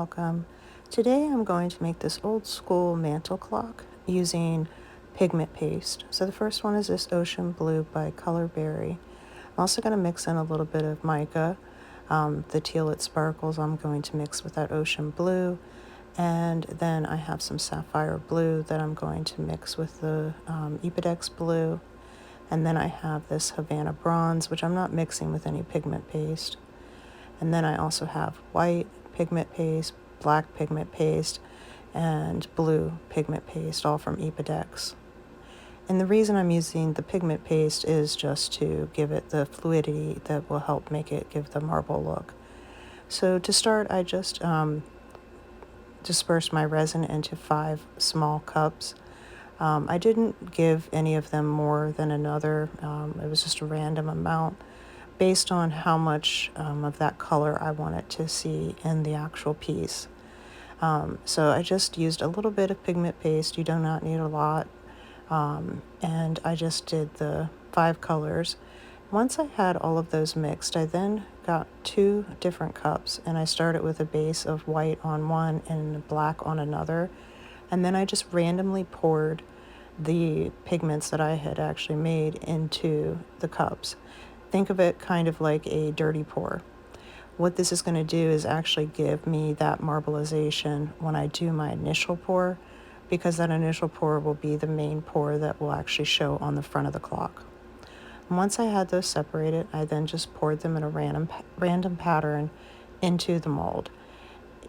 welcome. Today I'm going to make this old school mantle clock using pigment paste. So the first one is this Ocean Blue by Colorberry. I'm also going to mix in a little bit of mica. The teal that sparkles I'm going to mix with that Ocean Blue. And then I have some sapphire blue that I'm going to mix with the Epidex blue. And then I have this Havana bronze, which I'm not mixing with any pigment paste. And then I also have white pigment paste, black pigment paste, and blue pigment paste, all from Epidex. And the reason I'm using the pigment paste is just to give it the fluidity that will help make it give the marble look. So to start, I just dispersed my resin into 5 small cups. I didn't give any of them more than another. It was just a random amount based on how much of that color I wanted to see in the actual piece. So I just used a little bit of pigment paste. You do not need a lot. And I just did the 5 colors. Once I had all of those mixed, I then got 2 different cups, and I started with a base of white on one and black on another. And then I just randomly poured the pigments that I had actually made into the cups. Think of it kind of like a dirty pour. What this is going to do is actually give me that marbleization when I do my initial pour, because that initial pour will be the main pour that will actually show on the front of the clock. And once I had those separated, I then just poured them in a random pattern into the mold.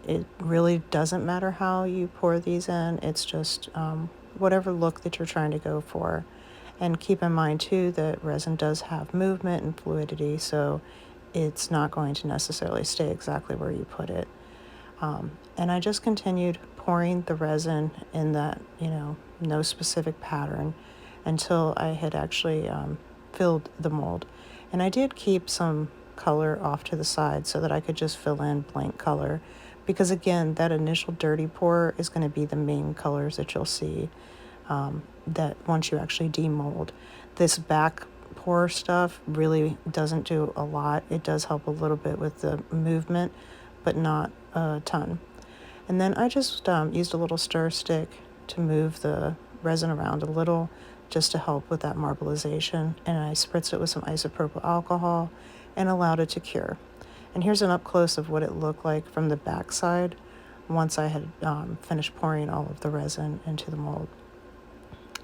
It really doesn't matter how you pour these in. It's just whatever look that you're trying to go for. And keep in mind too that resin does have movement and fluidity, so it's not going to necessarily stay exactly where you put it. And I just continued pouring the resin in that, no specific pattern until I had actually filled the mold. And I did keep some color off to the side so that I could just fill in blank color, because again, that initial dirty pour is going to be the main colors that you'll see that once you actually demold. This back pour stuff really doesn't do a lot. It does help a little bit with the movement, but not a ton. And then I just used a little stir stick to move the resin around a little, just to help with that marbleization. And I spritzed it with some isopropyl alcohol and allowed it to cure. And here's an up close of what it looked like from the back side once I had finished pouring all of the resin into the mold.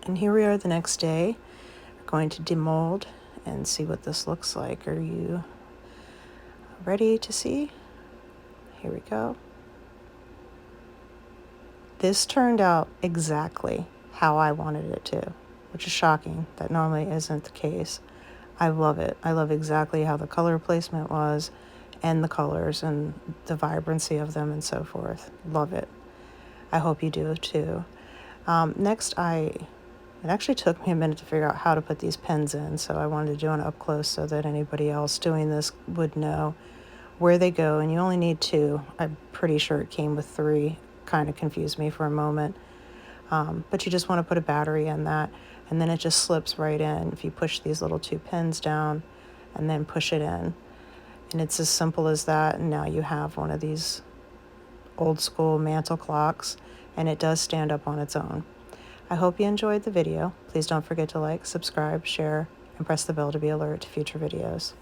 And here we are the next day. We're going to demold and see what this looks like. Are you ready to see? Here we go. This turned out exactly how I wanted it to, which is shocking. That normally isn't the case. I love it. I love exactly how the color placement was and the colors and the vibrancy of them and so forth. Love it. I hope you do too. Next, it actually took me a minute to figure out how to put these pins in, so I wanted to do it up close so that anybody else doing this would know where they go, and you only need 2. I'm pretty sure it came with 3. Kind of confused me for a moment. But you just want to put a battery in that, and then it just slips right in if you push these little 2 pins down and then push it in. And it's as simple as that, and now you have one of these old school mantle clocks, and it does stand up on its own. I hope you enjoyed the video. Please don't forget to like, subscribe, share, and press the bell to be alerted to future videos.